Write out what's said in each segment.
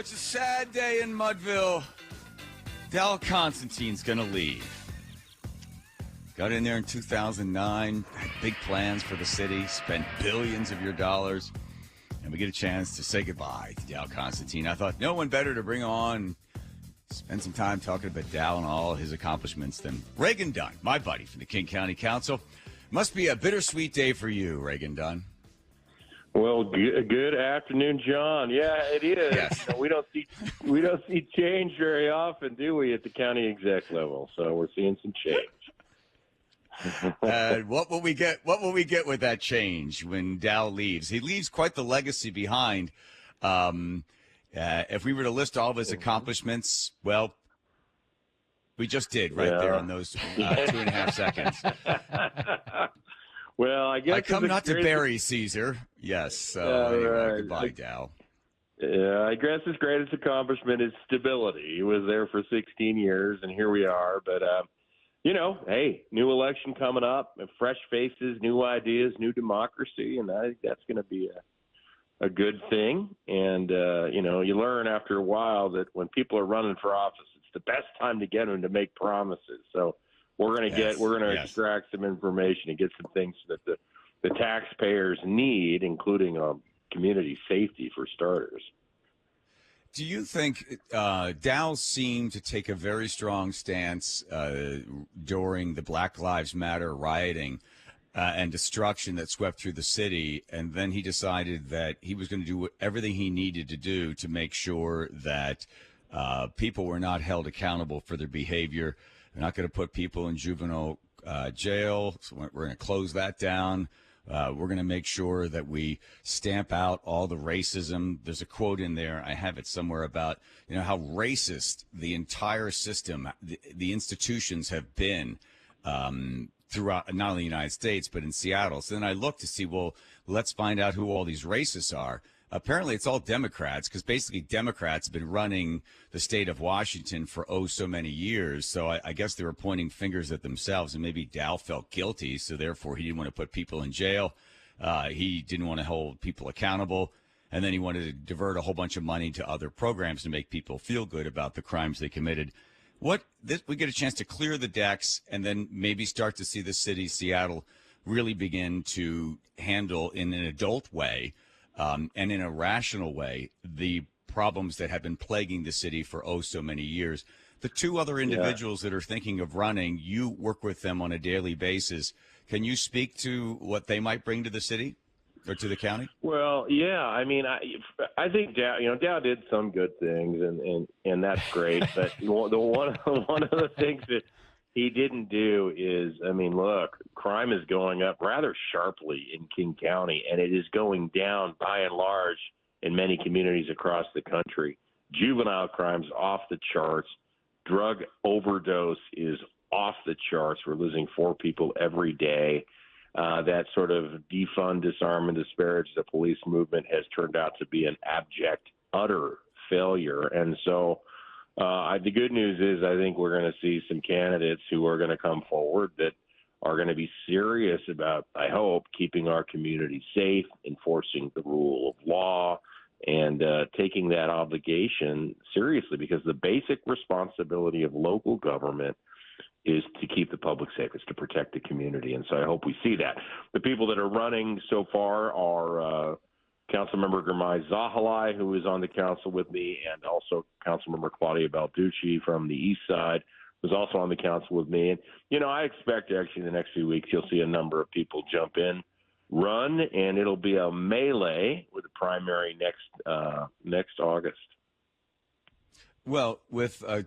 it's a sad day in Mudville. Dal Constantine's going to leave. Got in there in 2009, had big plans for the city, spent billions of your dollars, and we get a chance to say goodbye to Dal Constantine. I thought no one better to bring on, spend some time talking about Dal and all his accomplishments than Reagan Dunn, my buddy from the King County Council. Must be a bittersweet day for you, Reagan Dunn. Well, good afternoon, John. Yeah, it is. Yes. We don't see change very often, do we, at the county exec level? So we're seeing some change. What will we get? What will we get with that change when Dal leaves? He leaves quite the legacy behind. If we were to list all of his accomplishments, well, we just did there on those 2.5 seconds. Well, I guess I come not to bury Caesar. Yes. So anyway, right. Goodbye, Dal. Yeah, I guess his greatest accomplishment is stability. He was there for 16 years, and here we are. But, hey, new election coming up, fresh faces, new ideas, new democracy, and I think that's going to be a good thing. And, you learn after a while that when people are running for office, it's the best time to get them to make promises. So we're going to extract some information and get some things that the taxpayers need, including community safety for starters. Do you think Dal seemed to take a very strong stance during the Black Lives Matter rioting and destruction that swept through the city, and then he decided that he was going to do everything he needed to do to make sure that people were not held accountable for their behavior? We're not going to put people in juvenile jail, so we're going to close that down. We're going to make sure that we stamp out all the racism. There's a quote in there, I have it somewhere, about how racist the entire system, the institutions have been throughout, not only the United States, but in Seattle. So then I look to see, well, let's find out who all these racists are. Apparently, it's all Democrats, because basically Democrats have been running the state of Washington for so many years. So I guess they were pointing fingers at themselves, and maybe Dal felt guilty, so therefore he didn't want to put people in jail. He didn't want to hold people accountable, and then he wanted to divert a whole bunch of money to other programs to make people feel good about the crimes they committed. We get a chance to clear the decks and then maybe start to see the city, Seattle, really begin to handle in an adult way and in a rational way the problems that have been plaguing the city for so many years. The two other individuals that are thinking of running, you work with them on a daily basis. Can you speak to what they might bring to the city or to the county? Well, yeah. I mean, I think Dow did some good things, and that's great. But one of the things that he didn't do is, look, crime is going up rather sharply in King County, and it is going down by and large in many communities across the country. Juvenile crime's off the charts. Drug overdose is off the charts. We're losing 4 people every day. That sort of defund, disarm, and disparage the police movement has turned out to be an abject, utter failure. And so the good news is I think we're going to see some candidates who are going to come forward that are going to be serious about, I hope, keeping our community safe, enforcing the rule of law, and taking that obligation seriously, because the basic responsibility of local government is to keep the public safe, is to protect the community. And so I hope we see that. The people that are running so far are Councilmember Girmay Zahalai, who is on the council with me, and also Councilmember Claudia Balducci from the east side, who's also on the council with me. And, I expect actually in the next few weeks you'll see a number of people jump in, run, and it'll be a melee with the primary next August. Well,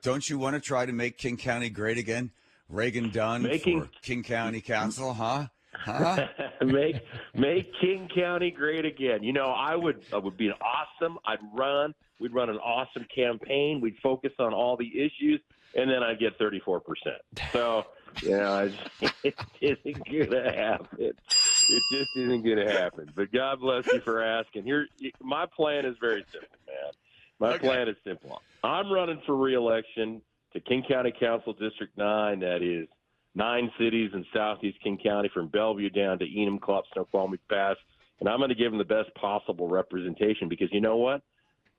don't you want to try to make King County great again? Reagan Dunn for King County Council, huh? Make King County great again. I would be awesome. We'd run an awesome campaign. We'd focus on all the issues, and then I'd get 34%. So, it isn't going to happen. It just isn't going to happen. But God bless you for asking. My plan is very simple, man. My plan is simple. I'm running for re-election to King County Council District 9. That is 9 cities in southeast King County, from Bellevue down to Enumclaw, Snoqualmie Pass. And I'm going to give them the best possible representation, because you know what?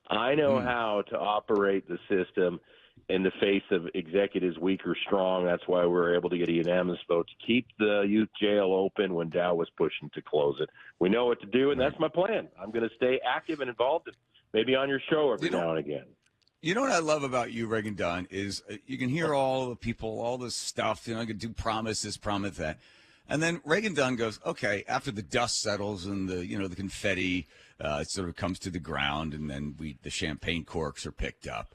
I know how to operate the system in the face of executives weak or strong. That's why we were able to get a unanimous vote to keep the youth jail open when Dow was pushing to close it. We know what to do, and that's my plan. I'm going to stay active and involved, maybe on your show every now and again. You know what I love about you, Reagan Dunn, is you can hear all the people, all this stuff, you can do promise this, promise that. And then Reagan Dunn goes, okay, after the dust settles and the confetti sort of comes to the ground and then the champagne corks are picked up.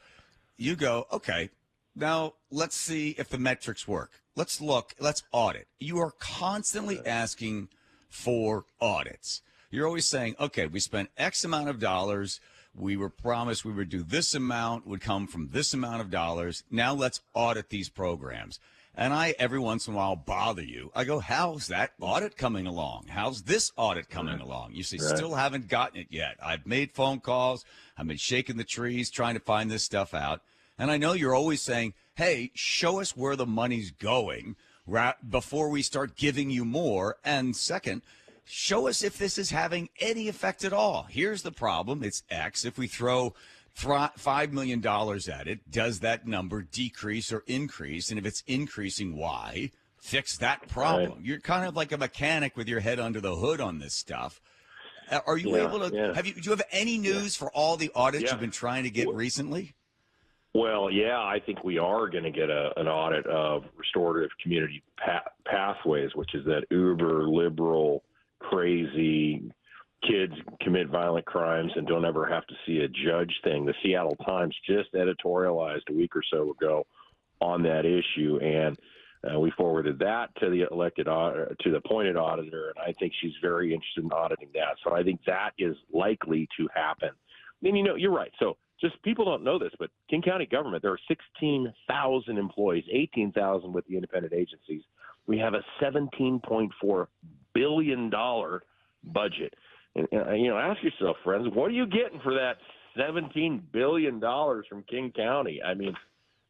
You go, okay, now let's see if the metrics work. Let's look, let's audit. You are constantly asking for audits. You're always saying, okay, we spent X amount of dollars. We were promised we would do this amount, would come from this amount of dollars. Now let's audit these programs. And I, every once in a while, bother you. I go, how's that audit coming along? How's this audit coming along? You say, still haven't gotten it yet. I've made phone calls. I've been shaking the trees, trying to find this stuff out. And I know you're always saying, hey, show us where the money's going before we start giving you more. And second, show us if this is having any effect at all. Here's the problem. It's X. If we throw $5 million at it, does that number decrease or increase? And if it's increasing, why? Fix that problem. Right. You're kind of like a mechanic with your head under the hood on this stuff. Are you able to do you have any news for all the audits you've been trying to get recently? Well, I think we are going to get an audit of restorative community pathways, which is that uber liberal, crazy kids commit violent crimes and don't ever have to see a judge thing. The Seattle Times just editorialized a week or so ago on that issue, and we forwarded that to the to the appointed auditor, and I think she's very interested in auditing that. So I think that is likely to happen. And you're right. So just people don't know this, but King County government, there are 16,000 employees, 18,000 with the independent agencies. We have a $17.4 billion budget. And ask yourself, friends, what are you getting for that $17 billion from King County? I mean,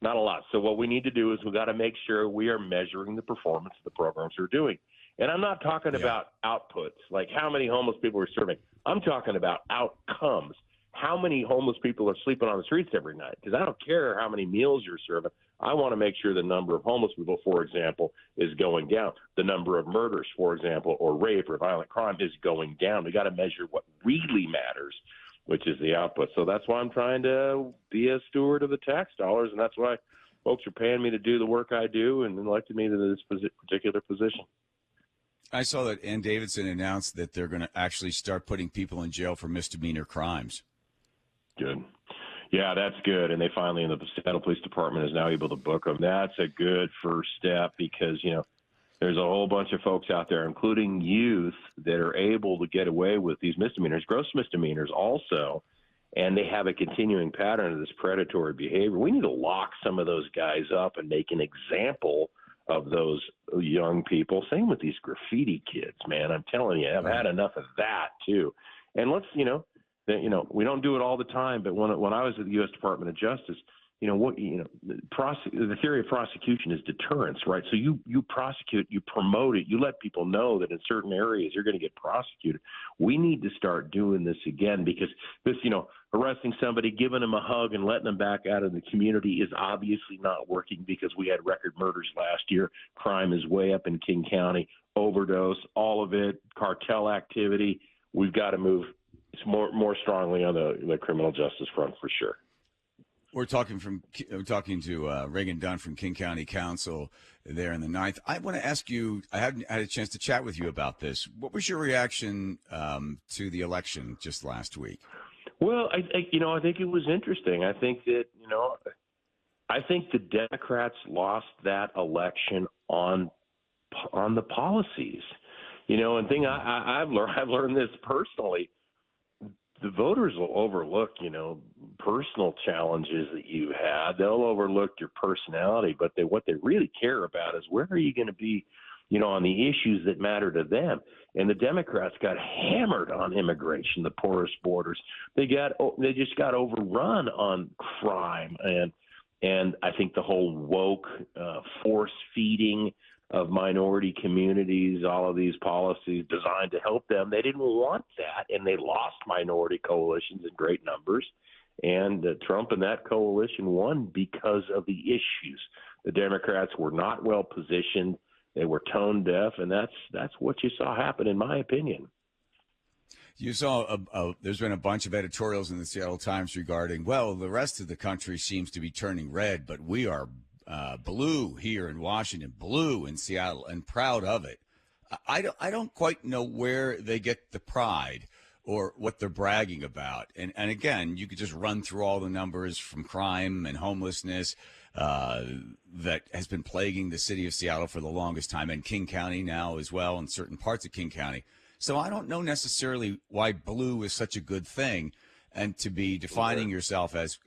not a lot. So what we need to do is we got to make sure we are measuring the performance of the programs we're doing. And I'm not talking about outputs, like how many homeless people we're serving. I'm talking about outcomes. How many homeless people are sleeping on the streets every night? Because I don't care how many meals you're serving. I want to make sure the number of homeless people, for example, is going down. The number of murders, for example, or rape or violent crime is going down. We got to measure what really matters, which is the output. So that's why I'm trying to be a steward of the tax dollars, and that's why folks are paying me to do the work I do and elected me to this particular position. I saw that Ann Davidson announced that they're going to actually start putting people in jail for misdemeanor crimes. Good. Yeah, that's good. And they finally, in the Seattle Police Department, is now able to book them. That's a good first step because, there's a whole bunch of folks out there, including youth, that are able to get away with these misdemeanors, gross misdemeanors also, and they have a continuing pattern of this predatory behavior. We need to lock some of those guys up and make an example of those young people. Same with these graffiti kids, man. I'm telling you, I've had enough of that, too. And let's, we don't do it all the time, but when I was at the U.S. Department of Justice, the theory of prosecution is deterrence, right? So you prosecute, you promote it, you let people know that in certain areas you're going to get prosecuted. We need to start doing this again because this, arresting somebody, giving them a hug and letting them back out of the community is obviously not working because we had record murders last year. Crime is way up in King County, overdose, all of it, cartel activity. We've got to move more strongly on the criminal justice front for sure. We're talking to Reagan Dunn from King County Council there in the 9th. I want to ask you, I hadn't had a chance to chat with you about this. What was your reaction to the election just last week? Well, I think it was interesting. I think that, I think the Democrats lost that election on the policies, and I've learned this personally. The voters will overlook, personal challenges that you had. They'll overlook your personality, but what they really care about is where are you going to be, on the issues that matter to them. And the Democrats got hammered on immigration, the porous borders. They just got overrun on crime, and I think the whole woke force feeding of minority communities, all of these policies designed to help them. They didn't want that, and they lost minority coalitions in great numbers. And Trump and that coalition won because of the issues. The Democrats were not well positioned. They were tone deaf, and that's what you saw happen, in my opinion. You saw there's been a bunch of editorials in the Seattle Times regarding, well, the rest of the country seems to be turning red, but we are blue here in Washington, blue in Seattle, and proud of it. I don't quite know where they get the pride or what they're bragging about. And again, you could just run through all the numbers from crime and homelessness that has been plaguing the city of Seattle for the longest time, and King County now as well, in certain parts of King County. So I don't know necessarily why blue is such a good thing, and to be defining yourself as,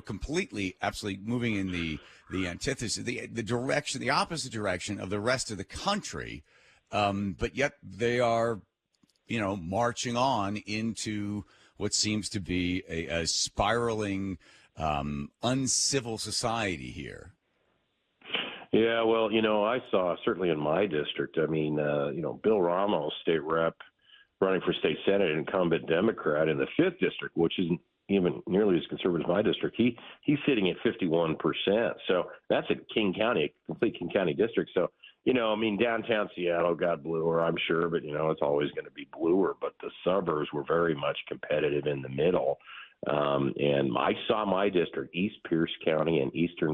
completely, absolutely moving in the antithesis, the direction, the opposite direction of the rest of the country. But yet they are, marching on into what seems to be a spiraling, uncivil society here. Yeah, well, I saw certainly in my district, Bill Ramos, state rep, running for state senate, incumbent Democrat in the 5th district, which isn't even nearly as conservative as my district. He's sitting at 51%. So that's a King County, a complete King County district. So, downtown Seattle got bluer, I'm sure, but, it's always going to be bluer. But the suburbs were very much competitive in the middle. And I saw my district, East Pierce County and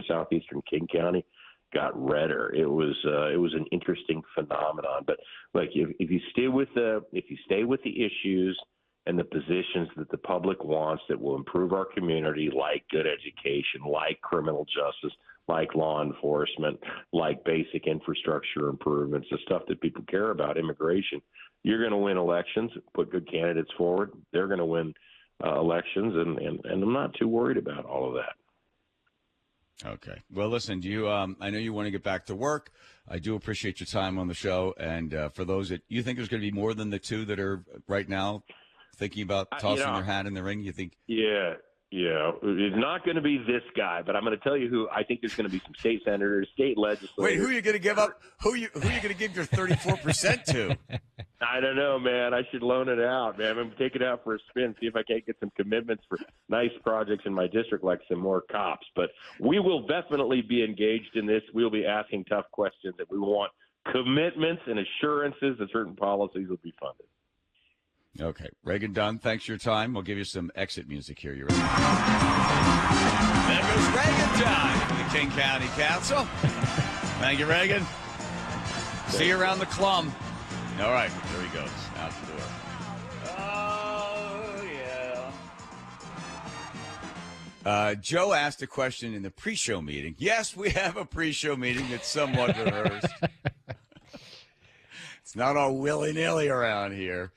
southeastern King County, got redder. It was an interesting phenomenon. But like if you stay with the issues and the positions that the public wants that will improve our community, like good education, like criminal justice, like law enforcement, like basic infrastructure improvements, the stuff that people care about, immigration, you're going to win elections. Put good candidates forward, they're going to win elections, and I'm not too worried about all of that. Okay. Well, listen, I know you want to get back to work. I do appreciate your time on the show. And for those that you think there's going to be more than the two that are right now thinking about tossing their hat in the ring, you think? Yeah. It's not going to be this guy, but I'm going to tell you who I think there's going to be some state senators, state legislators. Wait, who are you going to give up? Who are you going to give your 34% to? I don't know, man. I should loan it out, man. I'm going to take it out for a spin, see if I can't get some commitments for nice projects in my district, like some more cops. But we will definitely be engaged in this. We'll be asking tough questions, and we want commitments and assurances that certain policies will be funded. Okay. Reagan Dunn, thanks for your time. We'll give you some exit music here. You ready? There goes Reagan Dunn from the King County Council. Thank you, Reagan. See you around the clum. All right. There he goes. Out the door. Oh, yeah. Joe asked a question in the pre-show meeting. Yes, we have a pre-show meeting that's somewhat rehearsed. It's not all willy-nilly around here.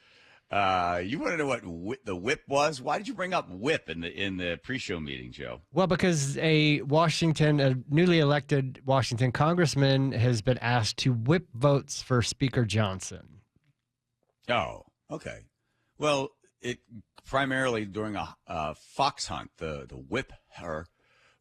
You want to know what the whip was? Why did you bring up whip in the pre-show meeting, Joe? Well, because a newly elected Washington congressman has been asked to whip votes for Speaker Johnson. Oh, okay. Well, it primarily during a fox hunt, the whipper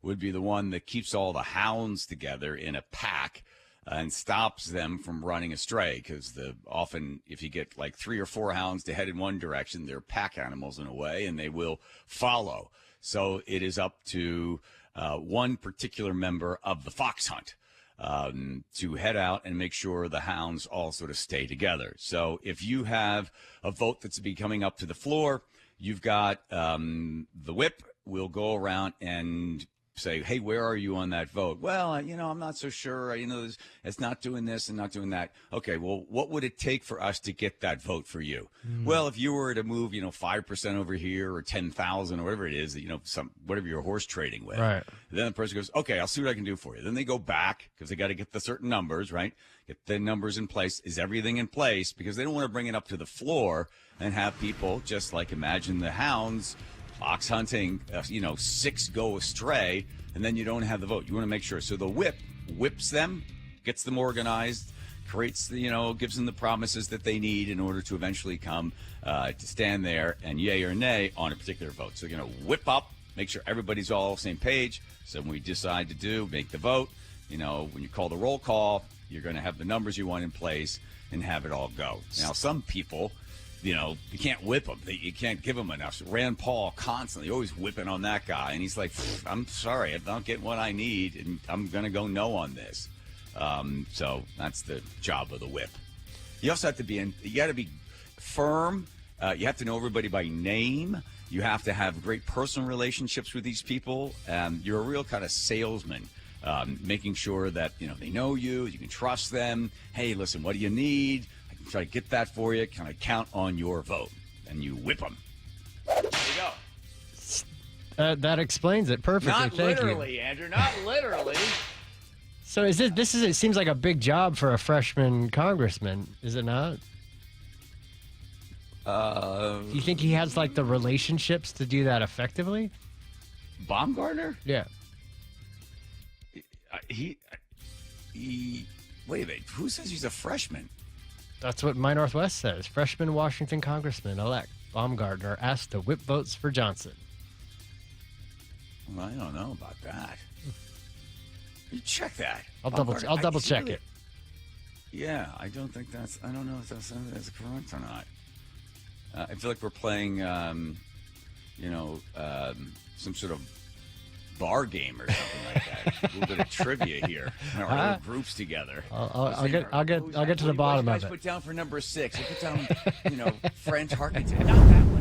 would be the one that keeps all the hounds together in a pack and stops them from running astray, because often if you get like 3 or 4 hounds to head in one direction, they're pack animals in a way, and they will follow. So it is up to one particular member of the fox hunt to head out and make sure the hounds all sort of stay together. So if you have a vote that's coming up to the floor, you've got the whip will go around and say, hey, where are you on that vote? Well, I'm not so sure. It's not doing this and not doing that. Okay, well, what would it take for us to get that vote for you? Well, if you were to move, 5% over here or 10,000 or whatever it is, whatever you're horse trading with. Right. Then the person goes, okay, I'll see what I can do for you. Then they go back because they got to get the certain numbers, right? Get the numbers in place. Is everything in place? Because they don't want to bring it up to the floor and have people just like imagine the hounds fox hunting, 6 go astray, and then you don't have the vote. You want to make sure. So the whip whips them, gets them organized, creates gives them the promises that they need in order to eventually come to stand there and yay or nay on a particular vote. So they're going to whip up, make sure everybody's all on the same page. So when we decide to make the vote, when you call the roll call, You're going to have the numbers you want in place and have it all go. Now, some people, you can't whip them. You can't give them enough. So Rand Paul constantly always whipping on that guy. And he's like, I'm sorry, I'm not getting what I need, and I'm going to go no on this. So that's the job of the whip. You also have to you got to be firm. You have to know everybody by name. You have to have great personal relationships with these people. You're a real kind of salesman, making sure that, they know you, you can trust them. Hey, listen, what do you need? I can try to get that for you. Can I count on your vote? And you whip them. There you go. That explains it perfectly. Not Thank literally, you. Andrew, not literally. So it seems like a big job for a freshman congressman, is it not? Do you think he has the relationships to do that effectively? Baumgartner? Yeah. He wait a minute. Who says he's a freshman? That's what My Northwest says. Freshman Washington Congressman-elect Baumgartner asked to whip votes for Johnson. Well, I don't know about that. You check that. I'll double check it. Yeah, I don't know if that's correct or not. I feel like we're playing, some sort of bar game or something like that. A little bit of trivia here. Our little groups together. I'll get to the bottom of it. Put down for number 6. I put down, French Harkington. Not that one.